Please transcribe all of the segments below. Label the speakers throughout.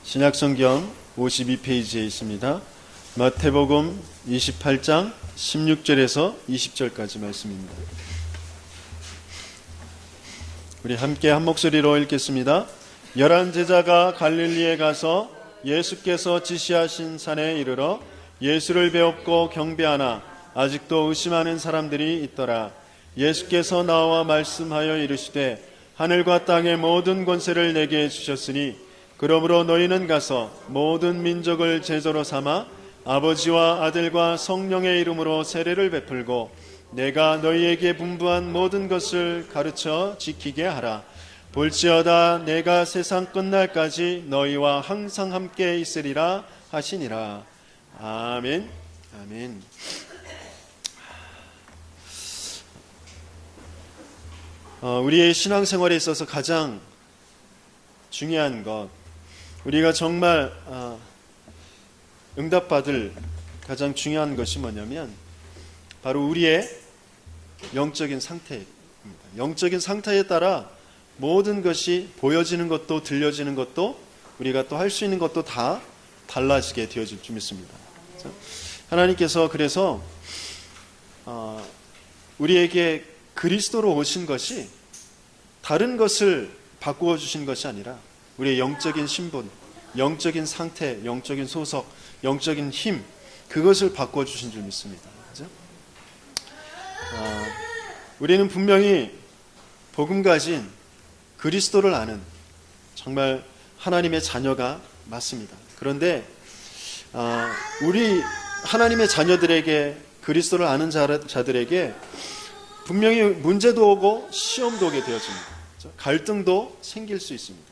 Speaker 1: 신약성경 52페이지에 있습니다. 마태복음 28장 16절에서 20절까지 말씀입니다. 우리 함께 한 목소리로 읽겠습니다. 11 제자가 갈릴리에 가서 예수께서 지시하신 산에 이르러 예수를 배웁고 경배하나 아직도 의심하는 사람들이 있더라. 예수께서 나와 말씀하여 이르시되 하늘과 땅의 모든 권세를 내게 주셨으니 그러므로 너희는 가서 모든 민족을 제자로 삼아 아버지와 아들과 성령의 이름으로 세례를 베풀고 내가 너희에게 분부한 모든 것을 가르쳐 지키게 하라. 볼지어다 내가 세상 끝날까지 너희와 항상 함께 있으리라 하시니라. 아멘. 아멘. 우리의 신앙생활에 있어서 가장 중요한 것, 우리가 정말 응답받을 가장 중요한 것이 뭐냐면 바로 우리의 영적인 상태입니다. 영적인 상태에 따라 모든 것이 보여지는 것도 들려지는 것도 우리가 또 할 수 있는 것도 다 달라지게 되어질 줄 믿습니다. 하나님께서 그래서 우리에게 그리스도로 오신 것이 다른 것을 바꾸어 주신 것이 아니라 우리의 영적인 신분, 영적인 상태, 영적인 소속, 영적인 힘, 그것을 바꾸어 주신 줄 믿습니다. 그렇죠? 우리는 분명히 복음 가진 그리스도를 아는 정말 하나님의 자녀가 맞습니다. 그런데 우리 하나님의 자녀들에게, 그리스도를 아는 자들에게 분명히 문제도 오고 시험도 오게 되어집니다. 그렇죠? 갈등도 생길 수 있습니다.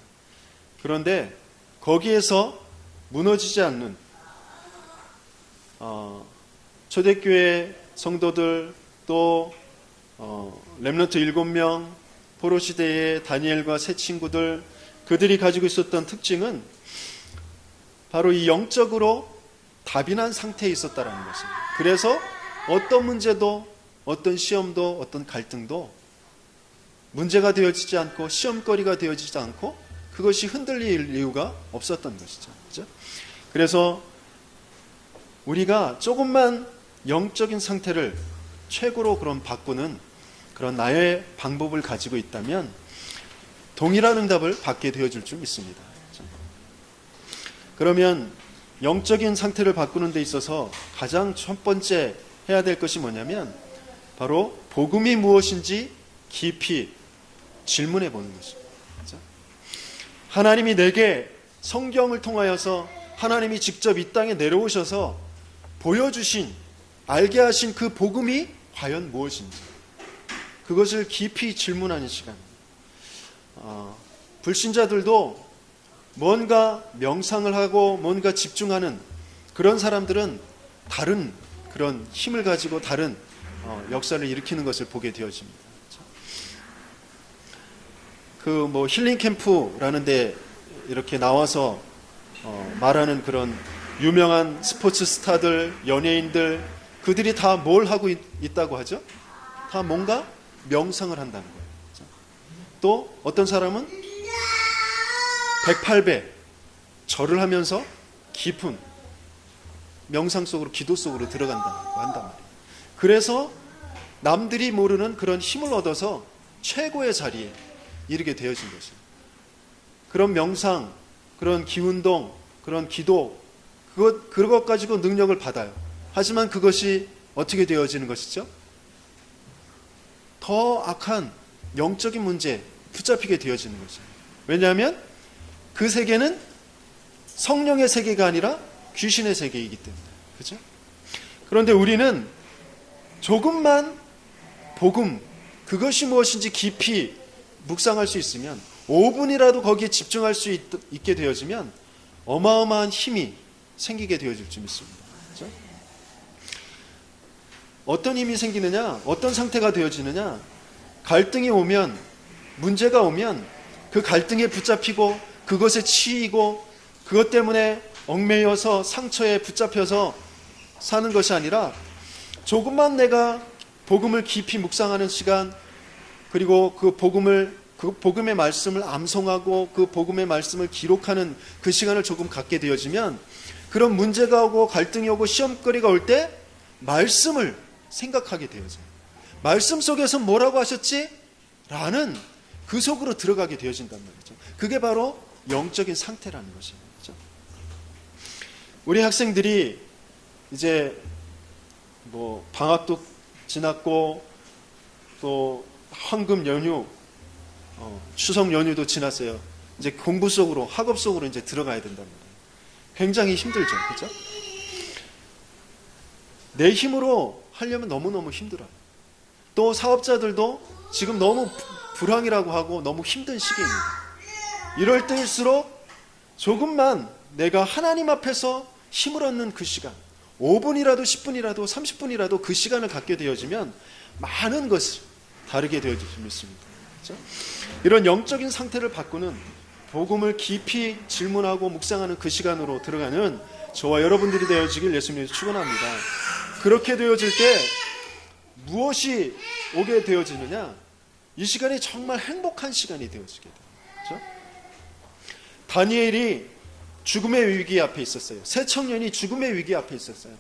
Speaker 1: 그런데 거기에서 무너지지 않는 초대교회 성도들, 또 렘넌트 7명, 포로시대의 다니엘과 세 친구들, 그들이 가지고 있었던 특징은 바로 이 영적으로 답이 난 상태에 있었다는 것입니다. 그래서 어떤 문제도, 어떤 시험도, 어떤 갈등도 문제가 되어지지 않고 시험거리가 되어지지 않고 그것이 흔들릴 이유가 없었던 것이죠. 그렇죠? 그래서 우리가 조금만 영적인 상태를 최고로 그런 바꾸는 그런 나의 방법을 가지고 있다면 동일한 응답을 받게 되어질 줄 믿습니다. 그렇죠? 그러면 영적인 상태를 바꾸는 데 있어서 가장 첫 번째 해야 될 것이 뭐냐면 바로 복음이 무엇인지 깊이 질문해 보는 것입니다. 그렇죠? 하나님이 내게 성경을 통하여서 하나님이 직접 이 땅에 내려오셔서 보여주신, 알게 하신 그 복음이 과연 무엇인지 그것을 깊이 질문하는 시간. 불신자들도 뭔가 명상을 하고 뭔가 집중하는 그런 사람들은 다른 그런 힘을 가지고 다른 역사를 일으키는 것을 보게 되어집니다. 그 힐링 캠프라는 데 이렇게 나와서 말하는 그런 유명한 스포츠 스타들, 연예인들, 그들이 다 뭘 하고 있다고 하죠? 다 뭔가 명상을 한다는 거예요. 또 어떤 사람은 108배 절을 하면서 깊은 명상 속으로, 기도 속으로 들어간다고 한단 말이에요. 그래서 남들이 모르는 그런 힘을 얻어서 최고의 자리에 이르게 되어진 것이에요. 그런 명상, 그런 기운동, 그런 기도, 그것 가지고 능력을 받아요. 하지만 그것이 어떻게 되어지는 것이죠? 더 악한 영적인 문제에 붙잡히게 되어지는 것이에요. 왜냐하면 그 세계는 성령의 세계가 아니라 귀신의 세계이기 때문에. 그렇죠? 그런데 우리는 조금만 복음, 그것이 무엇인지 깊이 묵상할 수 있으면, 5분이라도 거기에 집중할 수 있게 되어지면 어마어마한 힘이 생기게 되어질 줄 믿습니다. 그렇죠? 어떤 힘이 생기느냐, 어떤 상태가 되어지느냐, 갈등이 오면, 문제가 오면 그 갈등에 붙잡히고 그것에 치이고 그것 때문에 얽매여서 상처에 붙잡혀서 사는 것이 아니라 조금만 내가 복음을 깊이 묵상하는 시간, 그리고 그 복음을 그 복음의 말씀을 암송하고 그 복음의 말씀을 기록하는 그 시간을 조금 갖게 되어지면 그런 문제가 오고 갈등이 오고 시험거리가 올 때 말씀을 생각하게 되어져요. 말씀 속에서 뭐라고 하셨지? 라는 그 속으로 들어가게 되어진단 말이죠. 그게 바로 영적인 상태라는 것이죠. 우리 학생들이 이제 뭐 방학도 지났고 또 황금 연휴, 추석 연휴도 지났어요. 이제 공부 속으로, 학업 속으로 이제 들어가야 된단 말이에요. 굉장히 힘들죠, 그렇죠? 내 힘으로 하려면 너무너무 힘들어요. 또 사업자들도 지금 너무 불황이라고 하고 너무 힘든 시기입니다. 이럴 때일수록 조금만 내가 하나님 앞에서 힘을 얻는 그 시간, 5분이라도 10분이라도 30분이라도 그 시간을 갖게 되어지면 많은 것을 다르게 되어질 수 있습니다. 그렇죠? 이런 영적인 상태를 바꾸는 복음을 깊이 질문하고 묵상하는 그 시간으로 들어가는 저와 여러분들이 되어지길 예수님이 축원합니다. 그렇게 되어질 때 무엇이 오게 되어지느냐? 이 시간이 정말 행복한 시간이 되어지게 돼요. 그렇죠? 다니엘이 죽음의 위기 앞에 있었어요. 새 청년이 죽음의 위기 앞에 있었어요.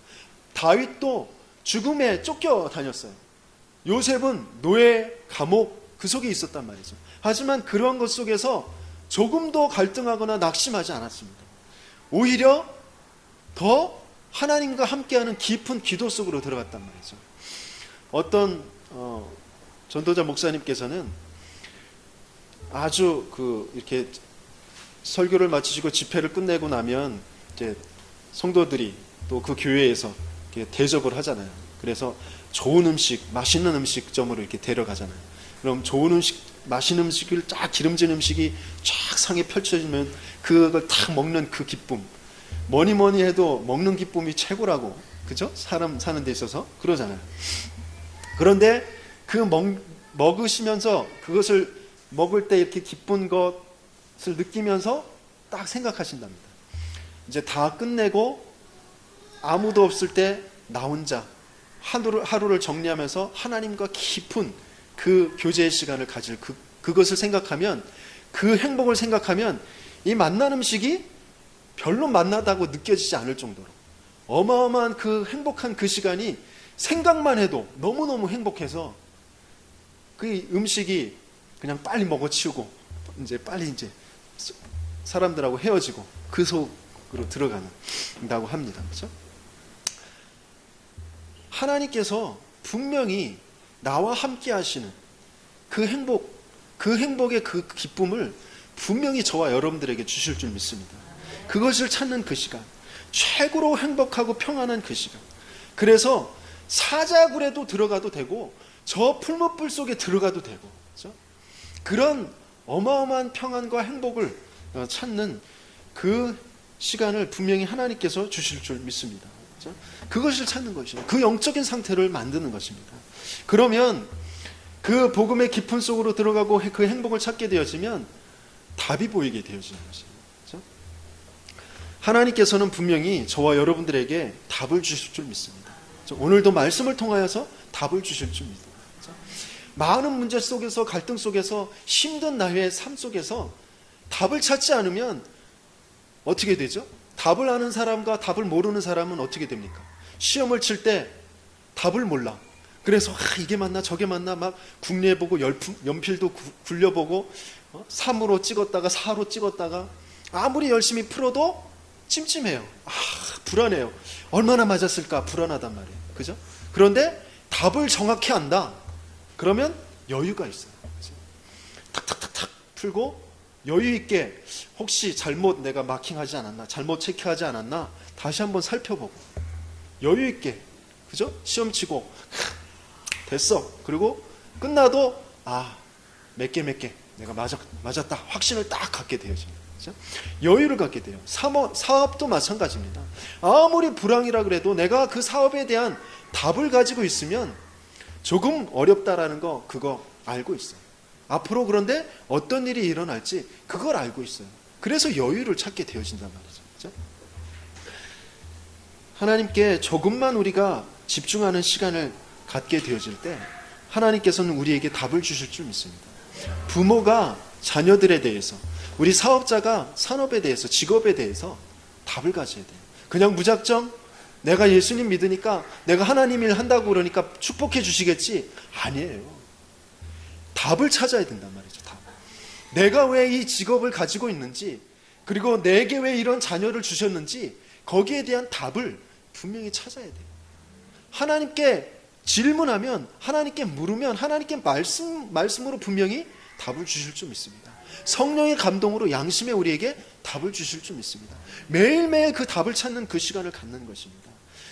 Speaker 1: 다윗도 죽음에 쫓겨 다녔어요. 요셉은 노예, 감옥 그 속에 있었단 말이죠. 하지만 그런 것 속에서 조금도 갈등하거나 낙심하지 않았습니다. 오히려 더 하나님과 함께하는 깊은 기도 속으로 들어갔단 말이죠. 어떤 전도자 목사님께서는 아주 이렇게 설교를 마치시고 집회를 끝내고 나면 이제 성도들이 또 그 교회에서 이렇게 대접을 하잖아요. 그래서 좋은 음식, 맛있는 음식점으로 이렇게 데려가잖아요. 그럼 좋은 음식, 맛있는 음식을 쫙 기름진 음식이 쫙 상에 펼쳐지면 그걸 딱 먹는 그 기쁨, 뭐니 해도 먹는 기쁨이 최고라고, 그죠? 사람 사는 데 있어서 그러잖아요. 그런데 먹으시면서 그것을 먹을 때 이렇게 기쁜 것을 느끼면서 딱 생각하신답니다. 이제 다 끝내고 아무도 없을 때 나 혼자 하루를 정리하면서 하나님과 깊은 그 교제의 시간을 가질 그것을 생각하면, 그 행복을 생각하면 이 맛난 음식이 별로 맛나다고 느껴지지 않을 정도로 어마어마한 그 행복한 그 시간이 생각만 해도 너무너무 행복해서 그 음식이 그냥 빨리 먹어치우고 이제 빨리 이제 사람들하고 헤어지고 그 속으로 들어간다고 합니다. 그렇죠? 하나님께서 분명히 나와 함께 하시는 그 행복의 그 기쁨을 분명히 저와 여러분들에게 주실 줄 믿습니다. 그것을 찾는 그 시간, 최고로 행복하고 평안한 그 시간. 그래서 사자굴에도 들어가도 되고 저 풀무불 속에 들어가도 되고, 그렇죠? 그런 어마어마한 평안과 행복을 찾는 그 시간을 분명히 하나님께서 주실 줄 믿습니다. 그렇죠? 그것을 찾는 것이죠. 그 영적인 상태를 만드는 것입니다. 그러면 그 복음의 깊은 속으로 들어가고 그 행복을 찾게 되어지면 답이 보이게 되어지는 것입니다. 그렇죠? 하나님께서는 분명히 저와 여러분들에게 답을 주실 줄 믿습니다. 그렇죠? 오늘도 말씀을 통하여서 답을 주실 줄 믿습니다. 그렇죠? 많은 문제 속에서, 갈등 속에서, 힘든 나의 삶 속에서 답을 찾지 않으면 어떻게 되죠? 답을 아는 사람과 답을 모르는 사람은 어떻게 됩니까? 시험을 칠 때 답을 몰라. 그래서 이게 맞나 저게 맞나 막 국내보고 연필도 굴려보고 3으로 찍었다가 4로 찍었다가 아무리 열심히 풀어도 찜찜해요. 불안해요. 얼마나 맞았을까 불안하단 말이에요. 그죠? 그런데 답을 정확히 안다. 그러면 여유가 있어요. 탁탁탁탁 풀고 여유 있게 혹시 잘못 내가 마킹하지 않았나, 잘못 체크하지 않았나 다시 한번 살펴보고 여유 있게, 그죠? 시험 치고 됐어. 그리고 끝나도 몇 개 내가 맞았다 확신을 딱 갖게 되어집니다. 그죠? 여유를 갖게 돼요. 사업도 마찬가지입니다. 아무리 불황이라 그래도 내가 그 사업에 대한 답을 가지고 있으면 조금 어렵다라는 거 그거 알고 있어요. 앞으로 그런데 어떤 일이 일어날지 그걸 알고 있어요. 그래서 여유를 찾게 되어진단 말이죠. 그렇죠? 하나님께 조금만 우리가 집중하는 시간을 갖게 되어질 때 하나님께서는 우리에게 답을 주실 줄 믿습니다. 부모가 자녀들에 대해서, 우리 사업자가 산업에 대해서, 직업에 대해서 답을 가져야 돼요. 그냥 무작정 내가 예수님 믿으니까, 내가 하나님 일 한다고 그러니까 축복해 주시겠지? 아니에요. 답을 찾아야 된단 말이죠. 답. 내가 왜 이 직업을 가지고 있는지, 그리고 내게 왜 이런 자녀를 주셨는지, 거기에 대한 답을 분명히 찾아야 돼요. 하나님께 질문하면, 하나님께 물으면 하나님께 말씀으로 분명히 답을 주실 줄 믿습니다. 성령의 감동으로 양심에 우리에게 답을 주실 줄 믿습니다. 매일매일 그 답을 찾는 그 시간을 갖는 것입니다.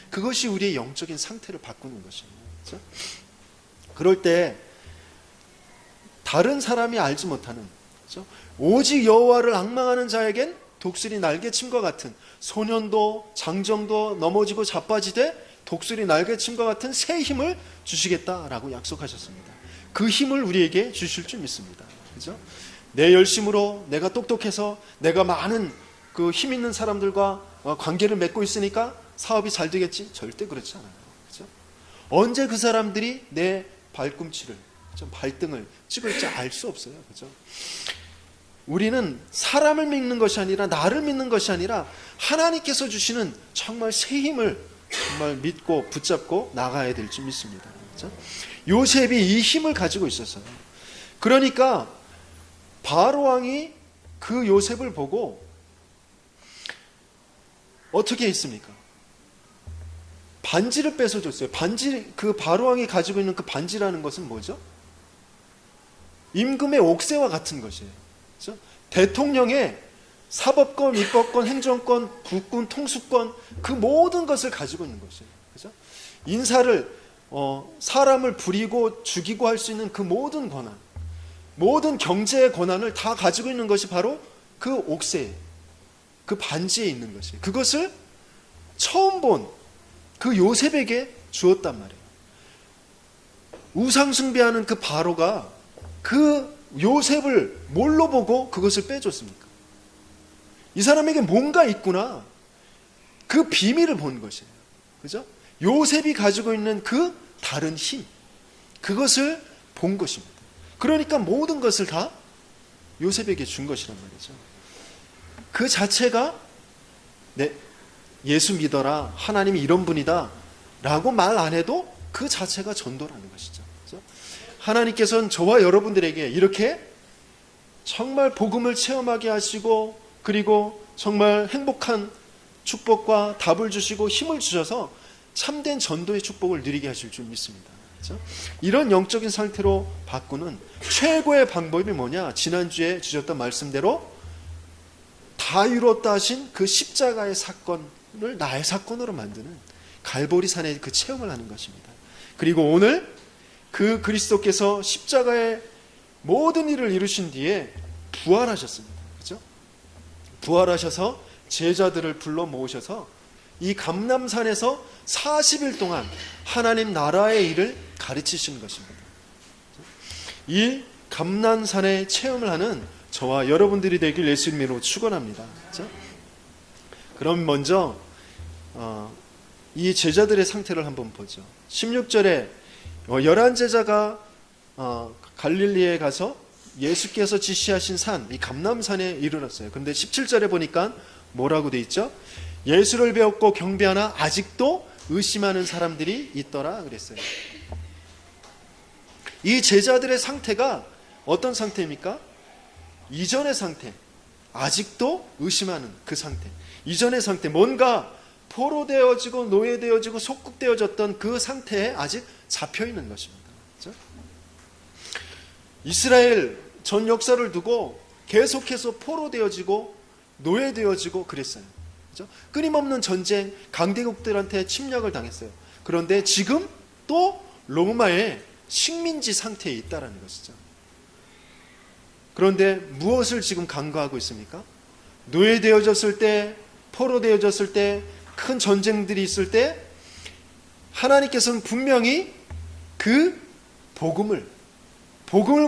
Speaker 1: 그것이 우리의 영적인 상태를 바꾸는 것입니다. 그렇죠? 그럴 때 다른 사람이 알지 못하는, 그렇죠? 오직 여호와를 앙망하는 자에겐 독수리 날개침과 같은, 소년도 장정도 넘어지고 자빠지되 독수리 날개침과 같은 새 힘을 주시겠다라고 약속하셨습니다. 그 힘을 우리에게 주실 줄 믿습니다. 그렇죠? 내 열심으로, 내가 똑똑해서, 내가 많은 그 힘 있는 사람들과 관계를 맺고 있으니까 사업이 잘 되겠지? 절대 그렇지 않아요. 그렇죠? 언제 그 사람들이 내 발꿈치를, 그렇죠? 발등을 찍을지 알 수 없어요. 그렇죠? 우리는 사람을 믿는 것이 아니라, 나를 믿는 것이 아니라 하나님께서 주시는 정말 새 힘을 정말 믿고 붙잡고 나가야 될 줄 믿습니다. 그렇죠? 요셉이 이 힘을 가지고 있었어요. 그러니까 바로 왕이 그 요셉을 보고 어떻게 했습니까? 반지를 뺏어줬어요. 반지, 그 바로 왕이 가지고 있는 그 반지라는 것은 뭐죠? 임금의 옥새와 같은 것이에요. 그렇죠? 대통령의 사법권, 입법권, 행정권, 국군, 통수권, 그 모든 것을 가지고 있는 것이에요. 그렇죠? 인사를, 사람을 부리고 죽이고 할 수 있는 그 모든 권한, 모든 경제의 권한을 다 가지고 있는 것이 바로 그 옥새, 그 반지에 있는 것이에요. 그것을 처음 본 그 요셉에게 주었단 말이에요. 우상숭배하는 그 바로가 그 요셉을 뭘로 보고 그것을 빼줬습니까? 이 사람에게 뭔가 있구나. 그 비밀을 본 것이에요. 그죠? 요셉이 가지고 있는 그 다른 힘, 그것을 본 것입니다. 그러니까 모든 것을 다 요셉에게 준 것이란 말이죠. 그 자체가 예수 믿어라, 하나님이 이런 분이다 라고 말 안 해도 그 자체가 전도라는 것이죠. 그렇죠? 하나님께서는 저와 여러분들에게 이렇게 정말 복음을 체험하게 하시고, 그리고 정말 행복한 축복과 답을 주시고 힘을 주셔서 참된 전도의 축복을 누리게 하실 줄 믿습니다. 그렇죠? 이런 영적인 상태로 바꾸는 최고의 방법이 뭐냐? 지난주에 주셨던 말씀대로 다 이루었다 하신 그 십자가의 사건을 나의 사건으로 만드는 갈보리 산의 그 체험을 하는 것입니다. 그리고 오늘 그 그리스도께서 십자가의 모든 일을 이루신 뒤에 부활하셨습니다. 그렇죠? 부활하셔서 제자들을 불러 모으셔서 이 감람산에서 40일 동안 하나님 나라의 일을 가르치시는 것입니다. 이 감람산의 체험을 하는 저와 여러분들이 되길 예수님으로 축원합니다. 그렇죠? 그럼 먼저 이 제자들의 상태를 한번 보죠. 16절에 11제자가 갈릴리에 가서 예수께서 지시하신 산, 이 감람산에 이르렀어요. 그런데 17절에 보니까 뭐라고 돼 있죠? 예수를 배웠고 경배하나 아직도 의심하는 사람들이 있더라 그랬어요. 이 제자들의 상태가 어떤 상태입니까? 이전의 상태, 아직도 의심하는 그 상태, 이전의 상태, 뭔가 포로되어지고 노예되어지고 속국되어졌던 그 상태에 아직 잡혀있는 것입니다. 그렇죠? 이스라엘 전 역사를 두고 계속해서 포로되어지고 노예되어지고 그랬어요. 그렇죠? 끊임없는 전쟁, 강대국들한테 침략을 당했어요. 그런데 지금 또 로마의 식민지 상태에 있다는 것이죠. 그런데 무엇을 지금 간과하고 있습니까? 노예되어졌을 때, 포로되어졌을 때, 큰 전쟁들이 있을 때 하나님께서는 분명히 그 복음을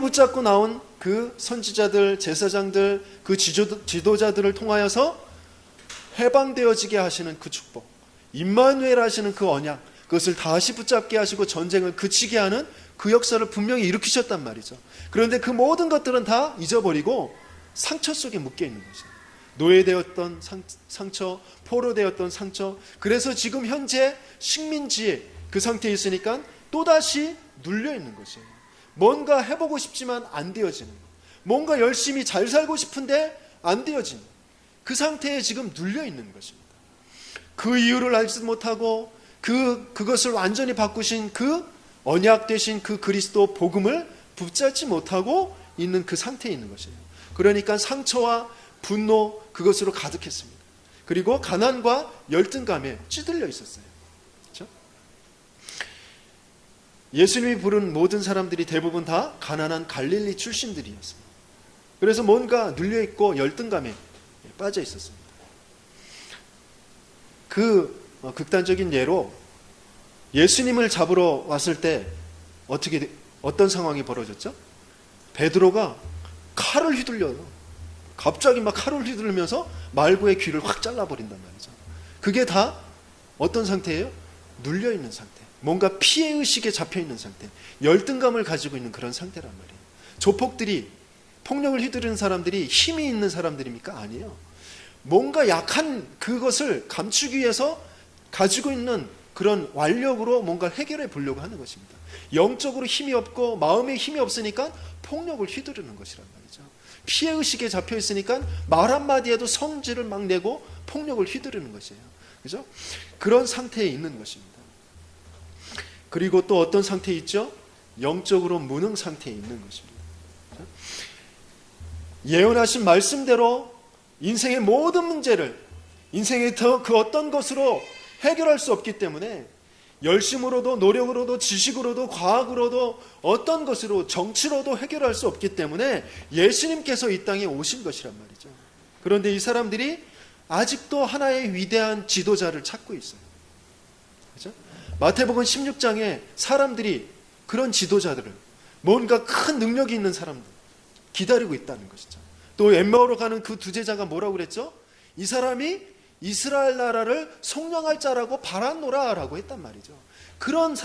Speaker 1: 붙잡고 나온 그 선지자들, 제사장들, 그 지도자들을 통하여서 해방되어지게 하시는 그 축복, 임마누엘 하시는 그 언약, 그것을 다시 붙잡게 하시고 전쟁을 그치게 하는 그 역사를 분명히 일으키셨단 말이죠. 그런데 그 모든 것들은 다 잊어버리고 상처 속에 묶여 있는 거죠. 노예되었던 상처, 포로되었던 상처. 그래서 지금 현재 식민지의 그 상태에 있으니까 또다시 눌려 있는 것이에요. 뭔가 해보고 싶지만 안 되어지는 거. 뭔가 열심히 잘 살고 싶은데 안 되어지는 그 상태에 지금 눌려 있는 것입니다. 그 이유를 알지도 못하고 그것을 완전히 바꾸신 그 언약 되신 그 그리스도 복음을 붙잡지 못하고 있는 그 상태에 있는 것이에요. 그러니까 상처와 분노 그것으로 가득했습니다. 그리고 가난과 열등감에 찌들려 있었어요. 그렇죠? 예수님이 부른 모든 사람들이 대부분 다 가난한 갈릴리 출신들이었습니다. 그래서 뭔가 눌려있고 열등감에 빠져 있었습니다. 그 극단적인 예로 예수님을 잡으러 왔을 때 어떤 상황이 벌어졌죠? 베드로가 칼을 휘둘려요. 갑자기 막 칼을 휘두르면서 말구의 귀를 확 잘라버린단 말이죠. 그게 다 어떤 상태예요? 눌려있는 상태. 뭔가 피해의식에 잡혀있는 상태. 열등감을 가지고 있는 그런 상태란 말이에요. 조폭들이, 폭력을 휘두르는 사람들이 힘이 있는 사람들입니까? 아니에요. 뭔가 약한 그것을 감추기 위해서 가지고 있는 그런 완력으로 뭔가 해결해 보려고 하는 것입니다. 영적으로 힘이 없고 마음에 힘이 없으니까 폭력을 휘두르는 것이란 말이죠. 피해의식에 잡혀 있으니까 말 한마디에도 성질을 막 내고 폭력을 휘두르는 것이에요. 그죠? 그런 상태에 있는 것입니다. 그리고 또 어떤 상태에 있죠? 영적으로 무능 상태에 있는 것입니다. 예언하신 말씀대로 인생의 모든 문제를 인생의 그 어떤 것으로 해결할 수 없기 때문에 열심으로도 노력으로도 지식으로도 과학으로도 어떤 것으로 정치로도 해결할 수 없기 때문에 예수님께서 이 땅에 오신 것이란 말이죠. 그런데 이 사람들이 아직도 하나의 위대한 지도자를 찾고 있어요. 그렇죠? 마태복음 16장에 사람들이 그런 지도자들을 뭔가 큰 능력이 있는 사람들 기다리고 있다는 것이죠. 또 엠마오로 가는 그 두 제자가 뭐라고 그랬죠? 이 사람이 이스라엘 나라를 속량할 자라고 바라노라라고 했단 말이죠. 그런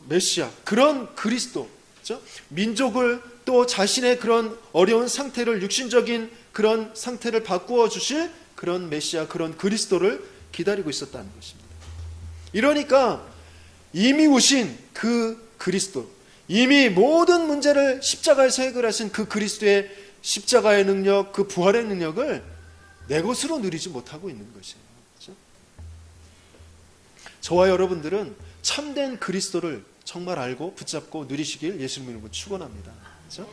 Speaker 1: 메시아, 그런 그리스도, 그렇죠? 민족을 또 자신의 그런 어려운 상태를 육신적인 그런 상태를 바꾸어 주실 그런 메시아, 그런 그리스도를 기다리고 있었다는 것입니다. 이러니까 이미 오신 그 그리스도, 이미 모든 문제를 십자가에서 해결하신 그 그리스도의 십자가의 능력, 그 부활의 능력을 내 것으로 누리지 못하고 있는 것이에요. 그렇죠? 저와 여러분들은 참된 그리스도를 정말 알고 붙잡고 누리시길 예수님으로 축원합니다. 그렇죠?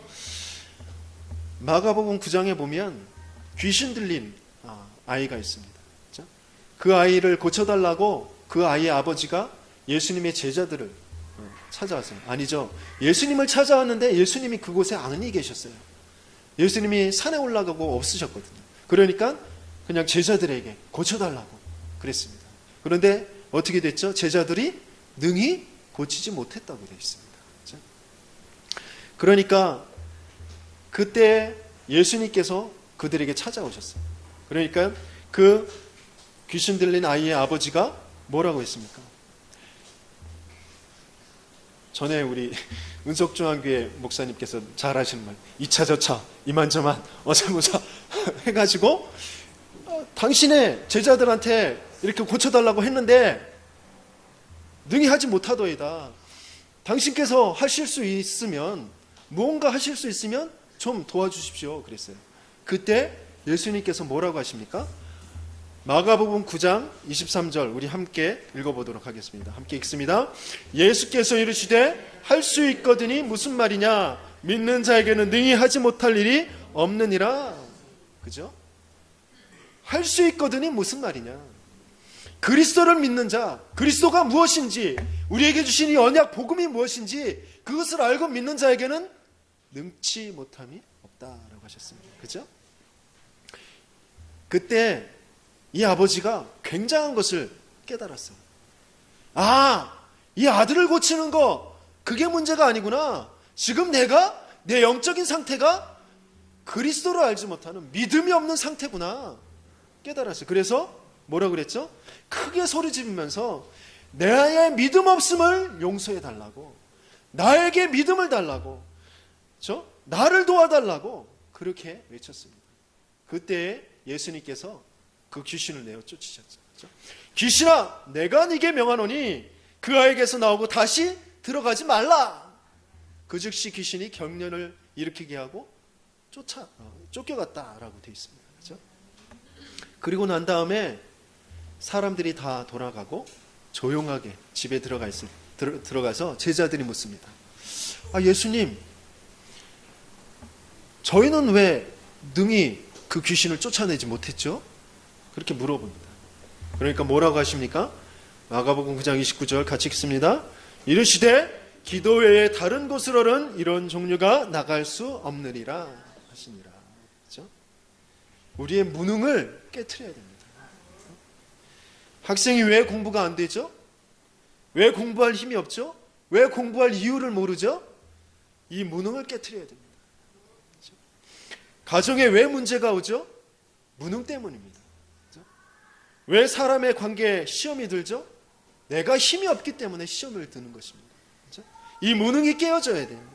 Speaker 1: 마가복음 9장에 보면 귀신 들린 아이가 있습니다. 그렇죠? 그 아이를 고쳐달라고 그 아이의 아버지가 예수님의 제자들을 찾아왔어요. 아니죠. 예수님을 찾아왔는데 예수님이 그곳에 아니 계셨어요. 예수님이 산에 올라가고 없으셨거든요. 그러니까 그냥 제자들에게 고쳐달라고 그랬습니다. 그런데 어떻게 됐죠? 제자들이 능히 고치지 못했다고 되어 있습니다. 그렇죠? 그러니까 그때 예수님께서 그들에게 찾아오셨어요. 그러니까 그 귀신 들린 아이의 아버지가 뭐라고 했습니까? 전에 우리 은석중앙교회 목사님께서 잘 하시는 말, 2차 저차 이만저만 어쩌고저 해가지고 당신의 제자들한테 이렇게 고쳐달라고 했는데 능히 하지 못하더이다. 당신께서 하실 수 있으면, 무언가 하실 수 있으면 좀 도와주십시오 그랬어요. 그때 예수님께서 뭐라고 하십니까? 마가복음 9장 23절 우리 함께 읽어보도록 하겠습니다. 함께 읽습니다. 예수께서 이르시되 할 수 있거든이 무슨 말이냐? 믿는 자에게는 능히 하지 못할 일이 없느니라. 그죠? 할 수 있거든이 무슨 말이냐? 그리스도를 믿는 자, 그리스도가 무엇인지, 우리에게 주신 이 언약 복음이 무엇인지 그것을 알고 믿는 자에게는 능치 못함이 없다라고 하셨습니다. 그죠? 그때 이 아버지가 굉장한 것을 깨달았어요. 이 아들을 고치는 거 그게 문제가 아니구나. 지금 내가 내 영적인 상태가 그리스도를 알지 못하는 믿음이 없는 상태구나 깨달았어요. 그래서 뭐라고 그랬죠? 크게 소리 지르면서 내 믿음 없음을 용서해 달라고 나에게 믿음을 달라고, 그렇죠? 나를 도와달라고 그렇게 외쳤습니다. 그때 예수님께서 그 귀신을 내어 쫓으셨죠. 그렇죠? 귀신아, 내가 네게 명하노니 그 아이에게서 나오고 다시 들어가지 말라. 그 즉시 귀신이 경련을 일으키게 하고 쫓겨갔다라고 되어 있습니다. 그렇죠? 그리고 난 다음에 사람들이 다 돌아가고 조용하게 집에 들어가서 제자들이 묻습니다. 예수님, 저희는 왜 능히 그 귀신을 쫓아내지 못했죠? 그렇게 물어봅니다. 그러니까 뭐라고 하십니까? 마가복음 9장 29절 같이 읽습니다. 이르시되 기도 외에 다른 곳으로는 이런 종류가 나갈 수 없느니라 하시니라. 그렇죠? 우리의 무능을 깨트려야 됩니다. 학생이 왜 공부가 안 되죠? 왜 공부할 힘이 없죠? 왜 공부할 이유를 모르죠? 이 무능을 깨트려야 됩니다. 그렇죠? 가정에 왜 문제가 오죠? 무능 때문입니다. 그렇죠? 왜 사람의 관계에 시험이 들죠? 내가 힘이 없기 때문에 시험을 드는 것입니다. 그렇죠? 이 무능이 깨어져야 돼요.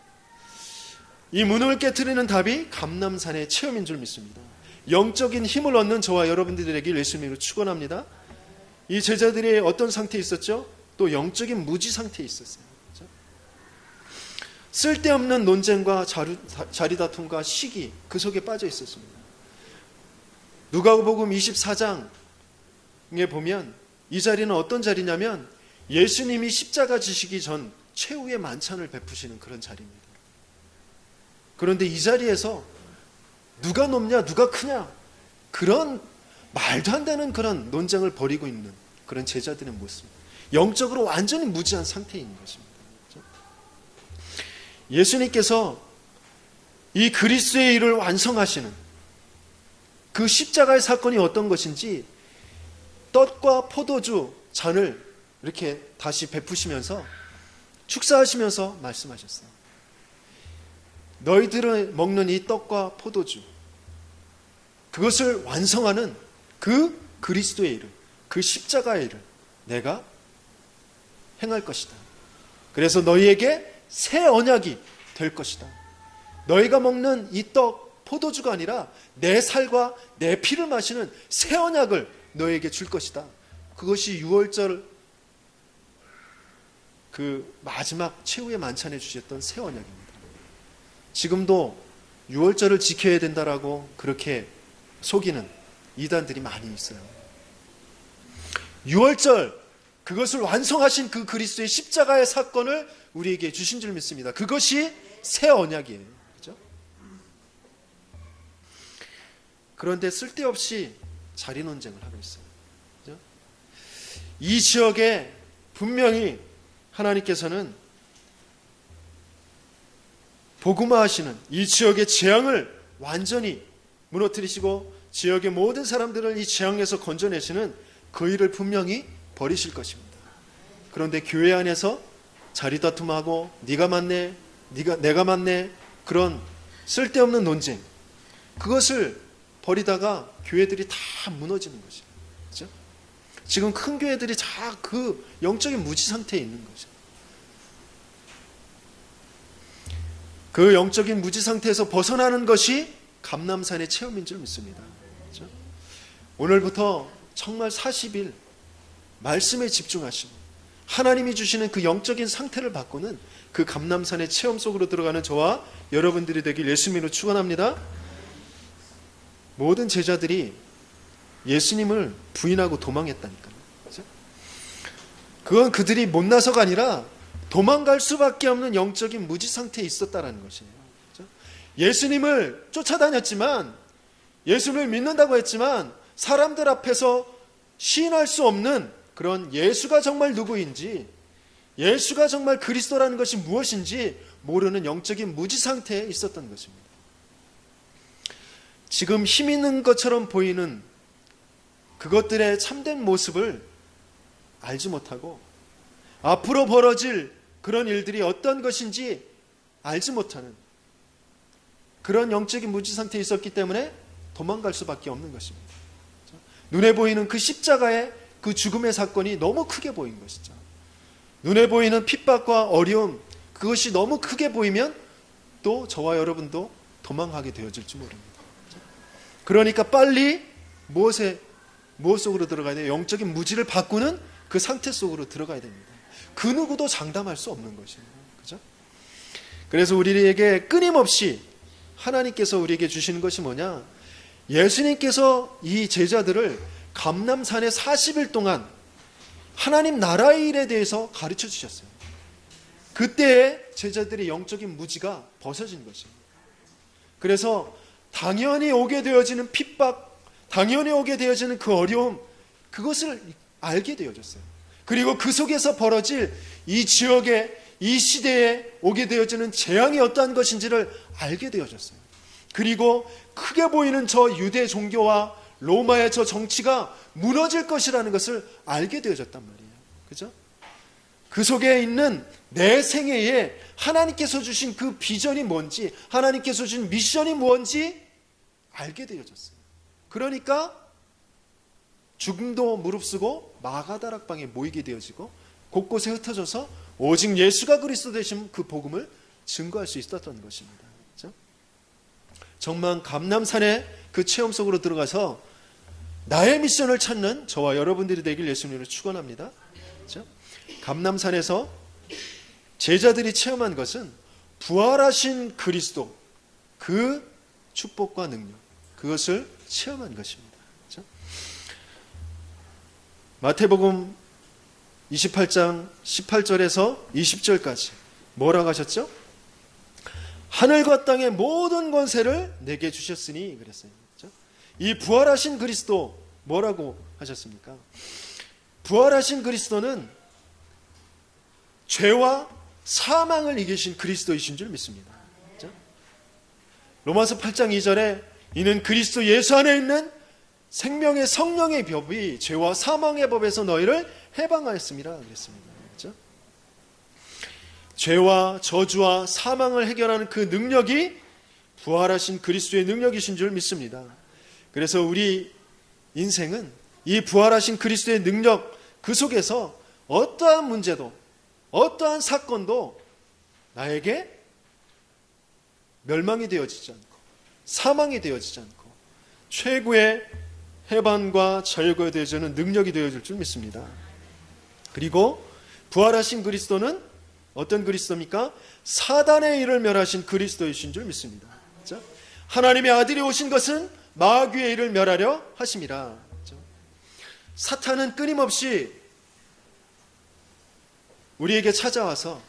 Speaker 1: 이 무능을 깨트리는 답이 감람산의 체험인 줄 믿습니다. 영적인 힘을 얻는 저와 여러분들에게 예수님으로 축원합니다. 이 제자들이 어떤 상태에 있었죠? 또 영적인 무지 상태에 있었어요. 그렇죠? 쓸데없는 논쟁과 자리다툼과 시기, 그 속에 빠져 있었습니다. 누가복음 24장에 보면 이 자리는 어떤 자리냐면 예수님이 십자가 지시기 전 최후의 만찬을 베푸시는 그런 자리입니다. 그런데 이 자리에서 누가 높냐 누가 크냐 그런 말도 안 되는 그런 논쟁을 벌이고 있는 그런 제자들의 모습, 영적으로 완전히 무지한 상태에 있는 것입니다. 그렇죠? 예수님께서 이 그리스도의 일을 완성하시는 그 십자가의 사건이 어떤 것인지 떡과 포도주 잔을 이렇게 다시 베푸시면서 축사하시면서 말씀하셨어요. 너희들을 먹는 이 떡과 포도주, 그것을 완성하는 그 그리스도의 일을, 그 십자가의 일을 내가 행할 것이다. 그래서 너희에게 새 언약이 될 것이다. 너희가 먹는 이 떡, 포도주가 아니라 내 살과 내 피를 마시는 새 언약을 너희에게 줄 것이다. 그것이 유월절 그 마지막 최후의 만찬에 주셨던 새 언약입니다. 지금도 유월절을 지켜야 된다라고 그렇게 속이는 이단들이 많이 있어요. 유월절, 그것을 완성하신 그 그리스도의 십자가의 사건을 우리에게 주신 줄 믿습니다. 그것이 새 언약이에요. 그렇죠? 그런데 쓸데없이 자리 논쟁을 하고 있어요. 그렇죠? 이 지역에 분명히 하나님께서는 복음화하시는 이 지역의 재앙을 완전히 무너뜨리시고 지역의 모든 사람들을 이 재앙에서 건져내시는 그 일을 분명히 벌이실 것입니다. 그런데 교회 안에서 자리다툼하고 네가 맞네, 내가 맞네, 그런 쓸데없는 논쟁, 그것을 벌이다가 교회들이 다 무너지는 것이에요. 그렇죠? 지금 큰 교회들이 다 그 영적인 무지 상태에 있는 거죠. 그 영적인 무지 상태에서 벗어나는 것이 감람산의 체험인 줄 믿습니다. 그렇죠? 오늘부터 정말 40일 말씀에 집중하시고 하나님이 주시는 그 영적인 상태를 바꾸는 그 감람산의 체험 속으로 들어가는 저와 여러분들이 되길 예수님으로 축원합니다. 모든 제자들이 예수님을 부인하고 도망했다니까요. 그렇죠? 그건 그들이 못나서가 아니라 도망갈 수밖에 없는 영적인 무지 상태에 있었다라는 것이에요. 그렇죠? 예수님을 쫓아다녔지만, 예수님을 믿는다고 했지만 사람들 앞에서 시인할 수 없는 그런 예수가 정말 누구인지, 예수가 정말 그리스도라는 것이 무엇인지 모르는 영적인 무지 상태에 있었던 것입니다. 지금 힘 있는 것처럼 보이는 그것들의 참된 모습을 알지 못하고 앞으로 벌어질 그런 일들이 어떤 것인지 알지 못하는 그런 영적인 무지 상태에 있었기 때문에 도망갈 수밖에 없는 것입니다. 눈에 보이는 그 십자가의 그 죽음의 사건이 너무 크게 보인 것이죠. 눈에 보이는 핍박과 어려움, 그것이 너무 크게 보이면 또 저와 여러분도 도망가게 되어질지 모릅니다. 그러니까 빨리 무엇 속으로 들어가야 돼요? 영적인 무지를 바꾸는 그 상태 속으로 들어가야 됩니다. 그 누구도 장담할 수 없는 것이에요. 그죠? 그래서 우리에게 끊임없이 하나님께서 우리에게 주시는 것이 뭐냐? 예수님께서 이 제자들을 감람산에 40일 동안 하나님 나라의 일에 대해서 가르쳐 주셨어요. 그때에 제자들의 영적인 무지가 벗어진 것입니다. 그래서 당연히 오게 되어지는 핍박, 당연히 오게 되어지는 그 어려움, 그것을 알게 되어졌어요. 그리고 그 속에서 벌어질 이 지역에, 이 시대에 오게 되어지는 재앙이 어떠한 것인지를 알게 되어졌어요. 그리고 크게 보이는 저 유대 종교와 로마의 저 정치가 무너질 것이라는 것을 알게 되어졌단 말이에요. 그죠? 그 속에 있는 내 생애에 하나님께서 주신 그 비전이 뭔지, 하나님께서 주신 미션이 뭔지 알게 되어졌어요. 그러니까 죽음도 무릅쓰고 마가다락방에 모이게 되어지고 곳곳에 흩어져서 오직 예수가 그리스도 되신 그 복음을 증거할 수 있었던 것입니다. 그렇죠? 정말 감람산의 그 체험 속으로 들어가서 나의 미션을 찾는 저와 여러분들이 되길 예수님으로 축원합니다. 그렇죠? 감람산에서 제자들이 체험한 것은 부활하신 그리스도, 그 축복과 능력, 그것을 체험한 것입니다. 그렇죠? 마태복음 28장 18절에서 20절까지 뭐라고 하셨죠? 하늘과 땅의 모든 권세를 내게 주셨으니 그랬어요. 그렇죠? 이 부활하신 그리스도 뭐라고 하셨습니까? 부활하신 그리스도는 죄와 사망을 이기신 그리스도이신 줄 믿습니다. 그렇죠? 로마서 8장 2절에 이는 그리스도 예수 안에 있는 생명의 성령의 법이 죄와 사망의 법에서 너희를 해방하였습니다. 그랬습니다. 그렇죠? 죄와 저주와 사망을 해결하는 그 능력이 부활하신 그리스도의 능력이신 줄 믿습니다. 그래서 우리 인생은 이 부활하신 그리스도의 능력 그 속에서 어떠한 문제도 어떠한 사건도 나에게 멸망이 되어지지 않고 사망이 되어지지 않고 최고의 해방과 자유가 되어지는 능력이 되어질 줄 믿습니다. 그리고 부활하신 그리스도는 어떤 그리스도입니까? 사단의 일을 멸하신 그리스도이신 줄 믿습니다. 그렇죠? 하나님의 아들이 오신 것은 마귀의 일을 멸하려 하심이라. 그렇죠? 사탄은 끊임없이 우리에게 찾아와서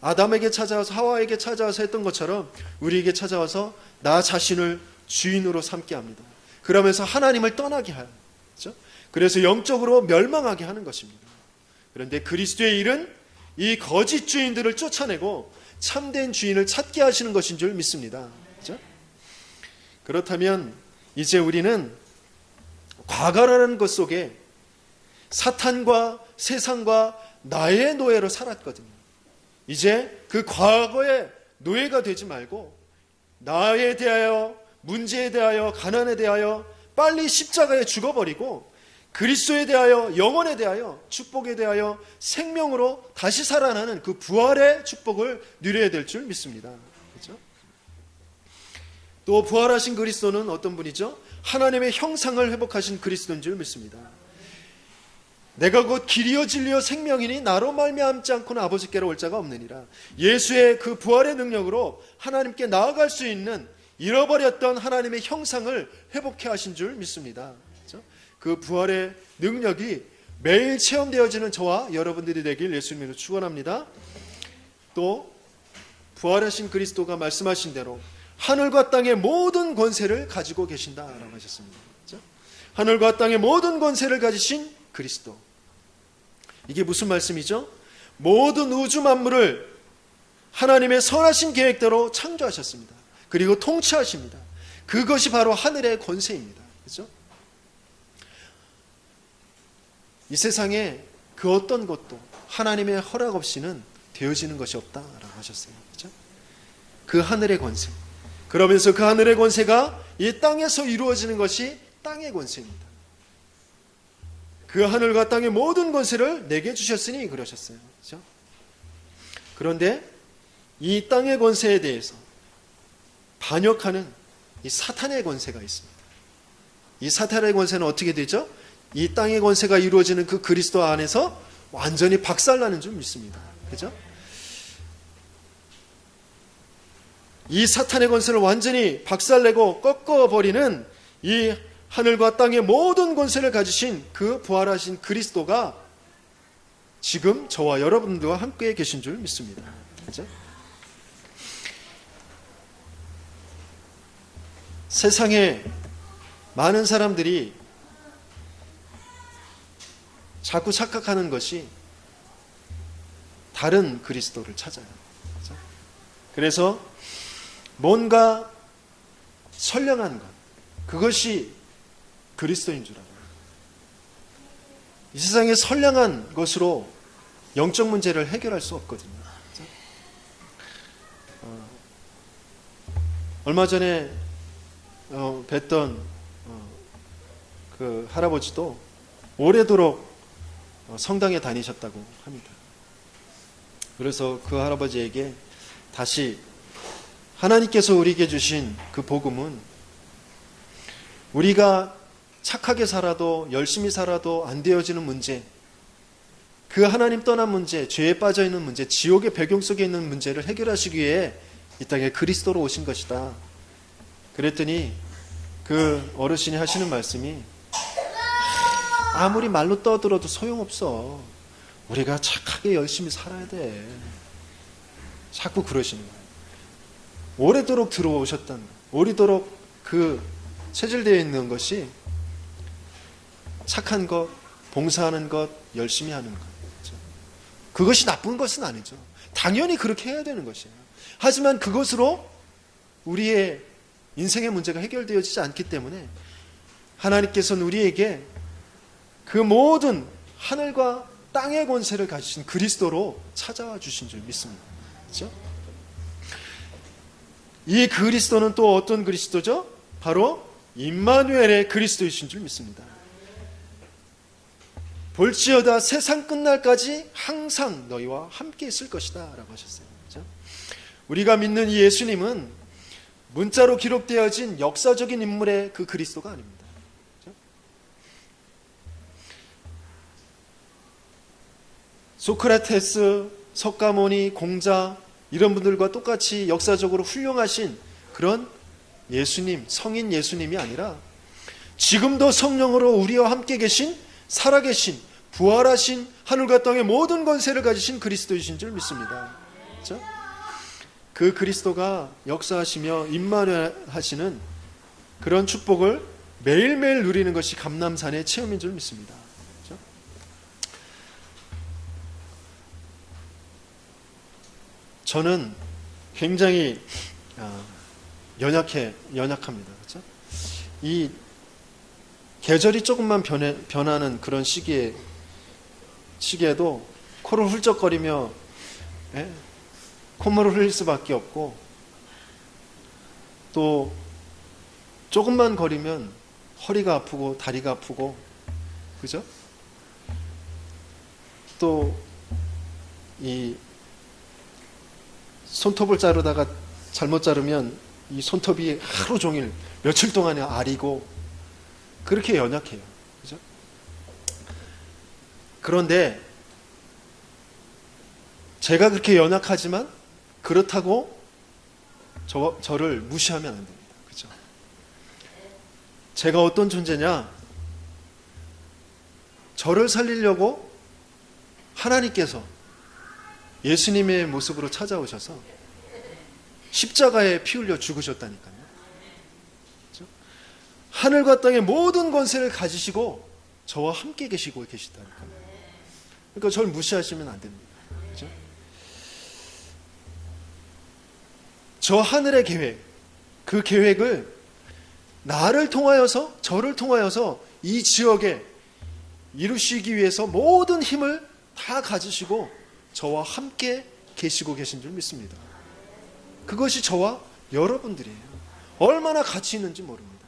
Speaker 1: 아담에게 찾아와서 하와에게 찾아와서 했던 것처럼 우리에게 찾아와서 나 자신을 주인으로 삼게 합니다. 그러면서 하나님을 떠나게 하죠. 그렇죠? 그래서 영적으로 멸망하게 하는 것입니다. 그런데 그리스도의 일은 이 거짓 주인들을 쫓아내고 참된 주인을 찾게 하시는 것인 줄 믿습니다. 그렇죠? 그렇다면 이제 우리는 과거라는 것 속에 사탄과 세상과 나의 노예로 살았거든요. 이제 그 과거의 노예가 되지 말고 나에 대하여, 문제에 대하여, 가난에 대하여 빨리 십자가에 죽어버리고 그리스도에 대하여, 영혼에 대하여, 축복에 대하여 생명으로 다시 살아나는 그 부활의 축복을 누려야 될 줄 믿습니다. 그렇죠? 또 부활하신 그리스도는 어떤 분이죠? 하나님의 형상을 회복하신 그리스도인 줄 믿습니다. 내가 곧 길이요 진리요 생명이니 나로 말미암지 않고는 아버지께로 올 자가 없느니라. 예수의 그 부활의 능력으로 하나님께 나아갈 수 있는 잃어버렸던 하나님의 형상을 회복해 하신 줄 믿습니다. 그렇죠? 그 부활의 능력이 매일 체험되어지는 저와 여러분들이 되길 예수님으로 축원합니다. 또 부활하신 그리스도가 말씀하신 대로 하늘과 땅의 모든 권세를 가지고 계신다라고 하셨습니다. 그렇죠? 하늘과 땅의 모든 권세를 가지신 그리스도. 이게 무슨 말씀이죠? 모든 우주 만물을 하나님의 선하신 계획대로 창조하셨습니다. 그리고 통치하십니다. 그것이 바로 하늘의 권세입니다. 그렇죠? 이 세상에 그 어떤 것도 하나님의 허락 없이는 되어지는 것이 없다라고 하셨어요. 그렇죠? 그 하늘의 권세. 그러면서 그 하늘의 권세가 이 땅에서 이루어지는 것이 땅의 권세입니다. 그 하늘과 땅의 모든 권세를 내게 주셨으니 그러셨어요. 그렇죠? 그런데 이 땅의 권세에 대해서 반역하는 이 사탄의 권세가 있습니다. 이 사탄의 권세는 어떻게 되죠? 이 땅의 권세가 이루어지는 그 그리스도 안에서 완전히 박살나는 줄 믿습니다. 그죠? 이 사탄의 권세를 완전히 박살내고 꺾어버리는 이 하늘과 땅의 모든 권세를 가지신 그 부활하신 그리스도가 지금 저와 여러분들과 함께 계신 줄 믿습니다. 그죠? 세상에 많은 사람들이 자꾸 착각하는 것이 다른 그리스도를 찾아요. 그죠? 그래서 뭔가 선량한 것, 그것이 그리스도인 줄 알아요. 이 세상에 선량한 것으로 영적 문제를 해결할 수 없거든요. 그렇죠? 얼마 전에 뵀던 그 할아버지도 오래도록 성당에 다니셨다고 합니다. 그래서 그 할아버지에게 다시 하나님께서 우리에게 주신 그 복음은 우리가 착하게 살아도 열심히 살아도 안 되어지는 문제, 그 하나님 떠난 문제, 죄에 빠져 있는 문제, 지옥의 배경 속에 있는 문제를 해결하시기 위해 이 땅에 그리스도로 오신 것이다. 그랬더니 그 어르신이 하시는 말씀이 아무리 말로 떠들어도 소용없어. 우리가 착하게 열심히 살아야 돼. 자꾸 그러시는 거예요. 오래도록 들어오셨던, 오래도록 그 체질되어 있는 것이 착한 것, 봉사하는 것, 열심히 하는 것. 그렇죠? 그것이 나쁜 것은 아니죠. 당연히 그렇게 해야 되는 것이에요. 하지만 그것으로 우리의 인생의 문제가 해결되어지지 않기 때문에 하나님께서는 우리에게 그 모든 하늘과 땅의 권세를 가지신 그리스도로 찾아와 주신 줄 믿습니다. 그렇죠? 이 그리스도는 또 어떤 그리스도죠? 바로 임마누엘의 그리스도이신 줄 믿습니다. 볼지어다 세상 끝날까지 항상 너희와 함께 있을 것이다 라고 하셨어요. 그렇죠? 우리가 믿는 이 예수님은 문자로 기록되어진 역사적인 인물의 그 그리스도가 아닙니다. 그렇죠? 소크라테스, 석가모니, 공자 이런 분들과 똑같이 역사적으로 훌륭하신 그런 예수님, 성인 예수님이 아니라 지금도 성령으로 우리와 함께 계신 살아계신 부활하신 하늘과 땅의 모든 권세를 가지신 그리스도이신 줄 믿습니다. 그렇죠? 그 그리스도가 역사하시며 임마누엘하시는 그런 축복을 매일매일 누리는 것이 감람산의 체험인 줄 믿습니다. 그렇죠? 저는 굉장히 연약합니다. 그렇죠? 이 계절이 조금만 변하는 그런 시기에도 코를 훌쩍거리며 콧물을 흘릴 수밖에 없고, 또 조금만 거리면 허리가 아프고 다리가 아프고, 그죠? 또 이 손톱을 자르다가 잘못 자르면 이 손톱이 하루 종일 며칠 동안에 아리고, 그렇게 연약해요. 그죠? 그런데 제가 그렇게 연약하지만 그렇다고 저를 무시하면 안 됩니다. 그죠? 제가 어떤 존재냐? 저를 살리려고 하나님께서 예수님의 모습으로 찾아오셔서 십자가에 피 흘려 죽으셨다니까요. 그렇죠? 하늘과 땅의 모든 권세를 가지시고 저와 함께 계시고 계시다니까요. 그러니까 저를 무시하시면 안 됩니다. 그렇죠? 저 하늘의 계획, 그 계획을 나를 통하여서, 저를 통하여서 이 지역에 이루시기 위해서 모든 힘을 다 가지시고 저와 함께 계시고 계신 줄 믿습니다. 그것이 저와 여러분들이에요. 얼마나 가치 있는지 모릅니다.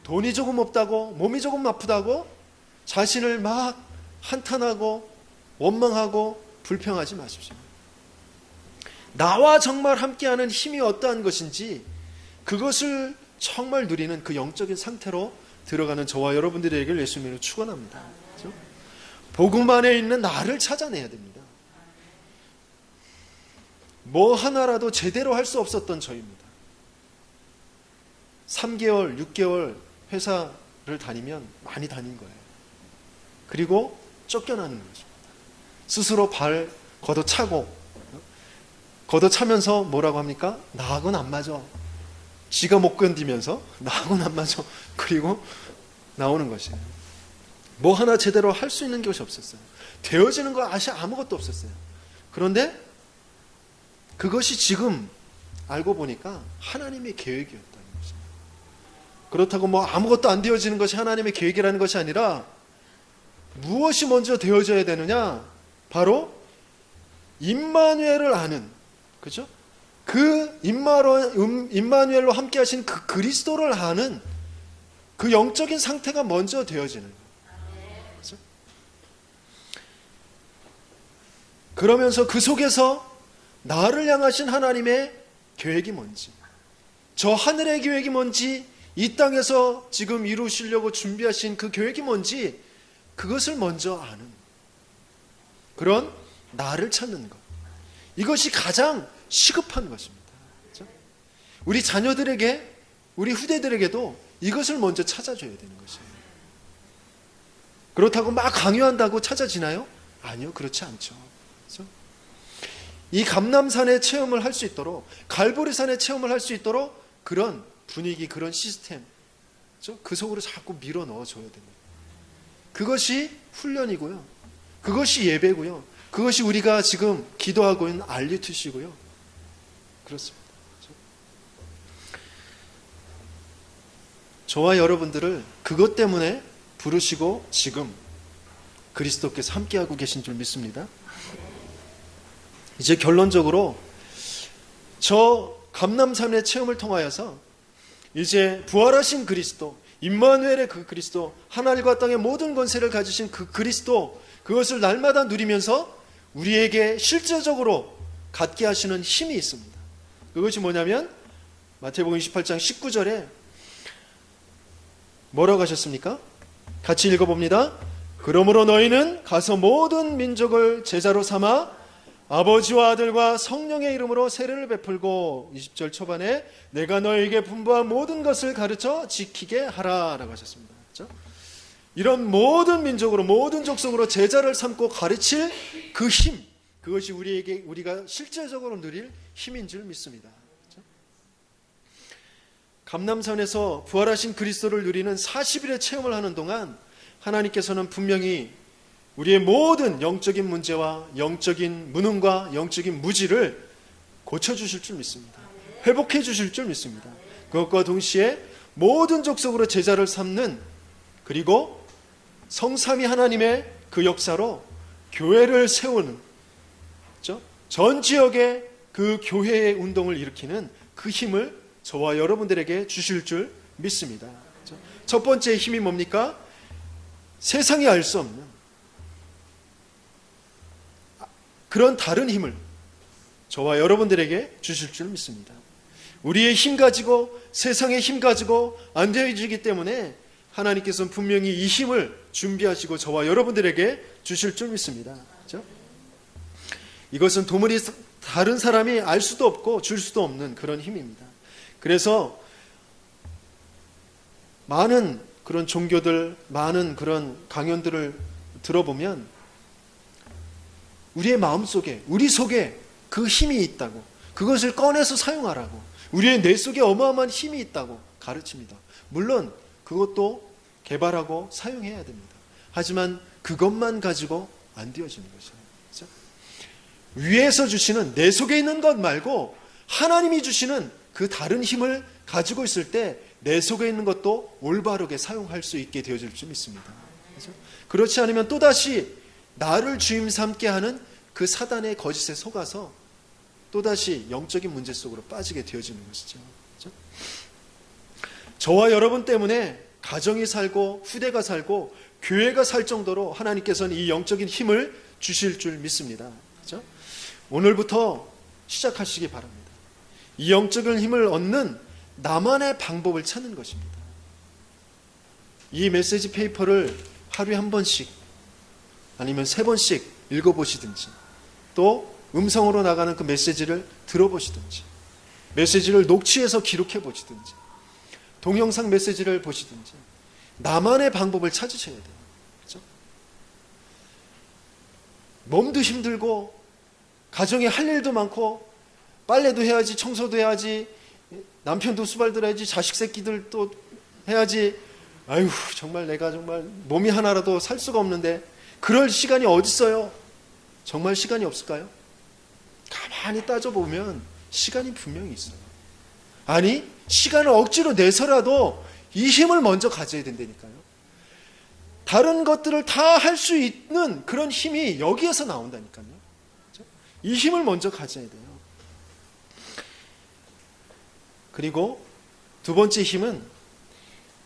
Speaker 1: 돈이 조금 없다고, 몸이 조금 아프다고 자신을 막 한탄하고 원망하고 불평하지 마십시오.
Speaker 2: 나와 정말 함께하는 힘이 어떠한 것인지 그것을 정말 누리는 그 영적인 상태로 들어가는 저와 여러분들에게 예수님을 축원합니다. 그렇죠? 복음 안에 있는 나를 찾아내야 됩니다. 뭐 하나라도 제대로 할 수 없었던 저입니다. 3개월, 6개월 회사를 다니면 많이 다닌 거예요. 그리고 쫓겨나는 거죠. 스스로 발 걷어차고, 걷어차면서 뭐라고 합니까? 나하고는 안 맞아. 지가 못 견디면서 나하고는 안 맞아. 그리고 나오는 것이에요. 뭐 하나 제대로 할 수 있는 것이 없었어요. 되어지는 거 아무것도 없었어요. 그런데 그것이 지금 알고 보니까 하나님의 계획이었다는 것입니다. 그렇다고 뭐 아무것도 안 되어지는 것이 하나님의 계획이라는 것이 아니라 무엇이 먼저 되어져야 되느냐? 바로 임마누엘을 아는, 그죠? 그 임마누엘로 함께 하신 그 그리스도를 아는 그 영적인 상태가 먼저 되어지는 거예요. 그죠? 그러면서 그 속에서 나를 향하신 하나님의 계획이 뭔지, 저 하늘의 계획이 뭔지, 이 땅에서 지금 이루시려고 준비하신 그 계획이 뭔지 그것을 먼저 아는 그런 나를 찾는 것, 이것이 가장 시급한 것입니다. 그렇죠? 우리 자녀들에게, 우리 후대들에게도 이것을 먼저 찾아줘야 되는 것이에요. 그렇다고 막 강요한다고 찾아지나요? 아니요, 그렇지 않죠. 그렇죠? 이 감람산의 체험을 할 수 있도록, 갈보리산의 체험을 할 수 있도록 그런 분위기, 그런 시스템, 그렇죠? 그 속으로 자꾸 밀어 넣어줘야 됩니다. 그것이 훈련이고요. 그것이 예배고요. 그것이 우리가 지금 기도하고 있는 알리투시고요. 그렇습니다. 그렇죠? 저와 여러분들을 그것 때문에 부르시고 지금 그리스도께서 함께하고 계신 줄 믿습니다. 이제 결론적으로 저 감람산의 체험을 통하여서 이제 부활하신 그리스도, 임마누엘의 그 그리스도, 하늘과 땅의 모든 권세를 가지신 그 그리스도, 그것을 날마다 누리면서 우리에게 실제적으로 갖게 하시는 힘이 있습니다. 그것이 뭐냐면 마태복음 28장 19절에 뭐라고 하셨습니까? 같이 읽어봅니다. 그러므로 너희는 가서 모든 민족을 제자로 삼아 아버지와 아들과 성령의 이름으로 세례를 베풀고 20절 초반에 내가 너희에게 분부한 모든 것을 가르쳐 지키게 하라 라고 하셨습니다. 그렇죠? 이런 모든 민족으로, 모든 족속으로 제자를 삼고 가르칠 그 힘, 그것이 우리가 실제적으로 누릴 힘인 줄 믿습니다. 그렇죠? 감람산에서 부활하신 그리스도를 누리는 40일의 체험을 하는 동안 하나님께서는 분명히 우리의 모든 영적인 문제와 영적인 무능과 영적인 무지를 고쳐주실 줄 믿습니다. 회복해 주실 줄 믿습니다. 그것과 동시에 모든 족속으로 제자를 삼는, 그리고 성삼위 하나님의 그 역사로 교회를 세우는, 그렇죠? 전 지역에 그 교회의 운동을 일으키는 그 힘을 저와 여러분들에게 주실 줄 믿습니다. 그렇죠? 첫 번째 힘이 뭡니까? 세상이 알 수 없는 그런 다른 힘을 저와 여러분들에게 주실 줄 믿습니다. 우리의 힘 가지고, 세상의 힘 가지고 안 되어지기 때문에 하나님께서는 분명히 이 힘을 준비하시고 저와 여러분들에게 주실 줄 믿습니다. 그렇죠? 이것은 도무지 다른 사람이 알 수도 없고 줄 수도 없는 그런 힘입니다. 그래서 많은 그런 종교들, 많은 그런 강연들을 들어보면 우리의 마음속에, 우리 속에 그 힘이 있다고, 그것을 꺼내서 사용하라고, 우리의 뇌 속에 어마어마한 힘이 있다고 가르칩니다. 물론 그것도 개발하고 사용해야 됩니다. 하지만 그것만 가지고 안 되어지는 것이에요. 그렇죠? 위에서 주시는, 내 속에 있는 것 말고 하나님이 주시는 그 다른 힘을 가지고 있을 때 내 속에 있는 것도 올바르게 사용할 수 있게 되어질 줄 믿습니다. 그렇죠? 그렇지 않으면 또다시 나를 주임 삼게 하는 그 사단의 거짓에 속아서 또다시 영적인 문제 속으로 빠지게 되어지는 것이죠. 그렇죠? 저와 여러분 때문에 가정이 살고 후대가 살고 교회가 살 정도로 하나님께서는 이 영적인 힘을 주실 줄 믿습니다. 그렇죠? 오늘부터 시작하시기 바랍니다. 이 영적인 힘을 얻는 나만의 방법을 찾는 것입니다. 이 메시지 페이퍼를 하루에 한 번씩 아니면 3번씩 읽어보시든지, 또 음성으로 나가는 그 메시지를 들어보시든지, 메시지를 녹취해서 기록해 보시든지, 동영상 메시지를 보시든지, 나만의 방법을 찾으셔야 돼요. 그렇죠? 몸도 힘들고 가정에 할 일도 많고 빨래도 해야지, 청소도 해야지, 남편도 수발 들어야지, 자식 새끼들 또 해야지, 아유 정말 내가 정말 몸이 하나라도 살 수가 없는데 그럴 시간이 어디 있어요? 정말 시간이 없을까요? 가만히 따져보면 시간이 분명히 있어요. 아니, 시간을 억지로 내서라도 이 힘을 먼저 가져야 된다니까요. 다른 것들을 다 할 수 있는 그런 힘이 여기에서 나온다니까요. 이 힘을 먼저 가져야 돼요. 그리고 두 번째 힘은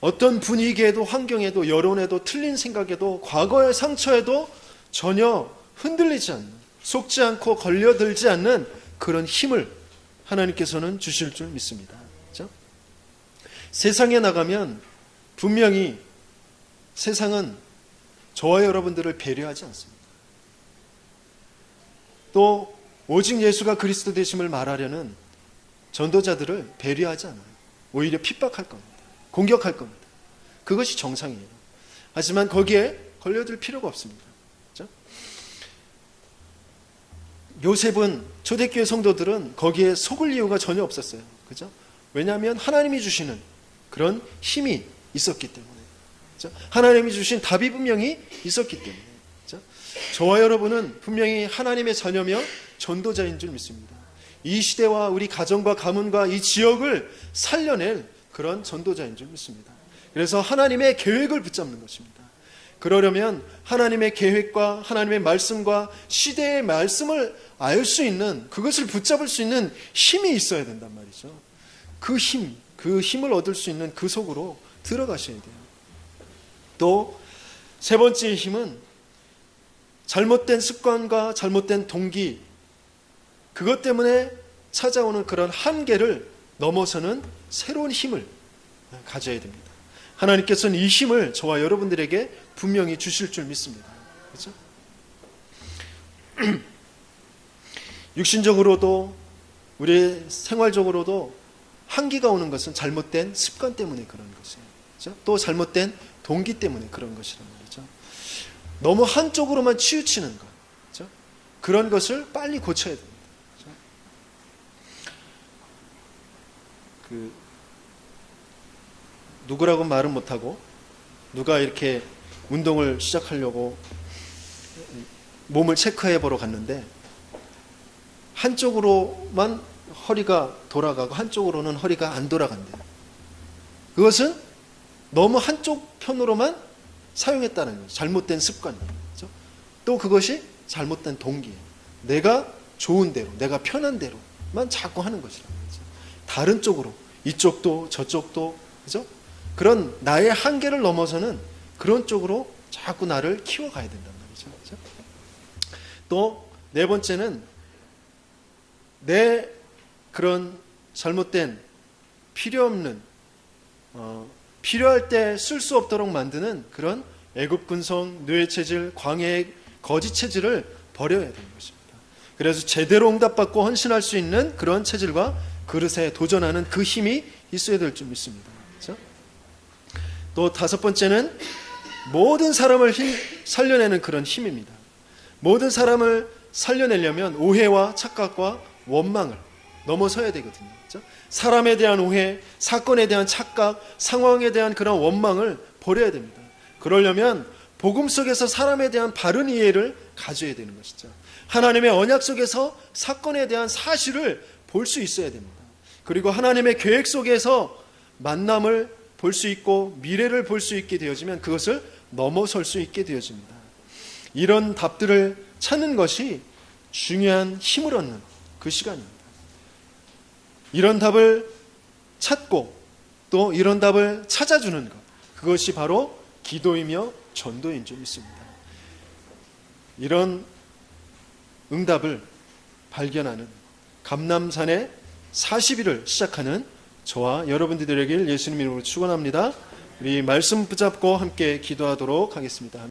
Speaker 2: 어떤 분위기에도, 환경에도, 여론에도, 틀린 생각에도, 과거의 상처에도 전혀 흔들리지 않는, 속지 않고 걸려들지 않는 그런 힘을 하나님께서는 주실 줄 믿습니다. 그렇죠? 세상에 나가면 분명히 세상은 저와 여러분들을 배려하지 않습니다. 또 오직 예수가 그리스도 되심을 말하려는 전도자들을 배려하지 않아요. 오히려 핍박할 겁니다. 공격할 겁니다. 그것이 정상이에요. 하지만 거기에 걸려들 필요가 없습니다. 그렇죠? 요셉은, 초대교회 성도들은 거기에 속을 이유가 전혀 없었어요. 그죠? 왜냐하면 하나님이 주시는 그런 힘이 있었기 때문에. 그죠? 하나님이 주신 답이 분명히 있었기 때문에. 그죠? 저와 여러분은 분명히 하나님의 자녀며 전도자인 줄 믿습니다. 이 시대와 우리 가정과 가문과 이 지역을 살려낼 그런 전도자인 줄 믿습니다. 그래서 하나님의 계획을 붙잡는 것입니다. 그러려면 하나님의 계획과 하나님의 말씀과 시대의 말씀을 알 수 있는, 그것을 붙잡을 수 있는 힘이 있어야 된단 말이죠. 그 힘을 얻을 수 있는 그 속으로 들어가셔야 돼요. 또 세 번째 힘은 잘못된 습관과 잘못된 동기, 그것 때문에 찾아오는 그런 한계를 넘어서는 새로운 힘을 가져야 됩니다. 하나님께서는 이 힘을 저와 여러분들에게 분명히 주실 줄 믿습니다. 그렇죠? 육신적으로도 우리 생활적으로도 한계가 오는 것은 잘못된 습관 때문에 그런 것이에요. 그렇죠? 또 잘못된 동기 때문에 그런 것이란 말이죠. 너무 한쪽으로만 치우치는 것, 그렇죠? 그런 것을 빨리 고쳐야 됩니다. 그렇죠? 누구라고 말은 못하고 누가 이렇게 운동을 시작하려고 몸을 체크해 보러 갔는데 한쪽으로만 허리가 돌아가고 한쪽으로는 허리가 안 돌아간대요. 그것은 너무 한쪽 편으로만 사용했다는 거죠. 잘못된 습관이에요. 그렇죠? 또 그것이 잘못된 동기예요. 내가 좋은 대로, 내가 편한 대로만 자꾸 하는 것이라는 거죠. 다른 쪽으로, 이쪽도 저쪽도, 그죠? 그런 나의 한계를 넘어서는 그런 쪽으로 자꾸 나를 키워가야 된단 말이죠. 그렇죠? 또 네 번째는 내 그런 잘못된, 필요 없는, 필요할 때 쓸 수 없도록 만드는 그런 애굽근성, 뇌체질, 광해의 거짓 체질을 버려야 되는 것입니다. 그래서 제대로 응답받고 헌신할 수 있는 그런 체질과 그릇에 도전하는 그 힘이 있어야 될 줄 믿습니다. 그렇죠? 또 다섯 번째는 모든 사람을 살려내는 그런 힘입니다. 모든 사람을 살려내려면 오해와 착각과 원망을 넘어서야 되거든요. 그렇죠? 사람에 대한 오해, 사건에 대한 착각, 상황에 대한 그런 원망을 버려야 됩니다. 그러려면 복음 속에서 사람에 대한 바른 이해를 가져야 되는 것이죠. 하나님의 언약 속에서 사건에 대한 사실을 볼 수 있어야 됩니다. 그리고 하나님의 계획 속에서 만남을 볼 수 있고 미래를 볼 수 있게 되어지면 그것을 넘어설 수 있게 되어집니다. 이런 답들을 찾는 것이 중요한 힘을 얻는 그 시간입니다. 이런 답을 찾고 또 이런 답을 찾아주는 것, 그것이 바로 기도이며 전도인 줄 믿습니다. 이런 응답을 발견하는 감람산의 40일을 시작하는 저와 여러분들이 되길 예수님 이름으로 축원합니다. 우리 말씀 붙잡고 함께 기도하도록 하겠습니다.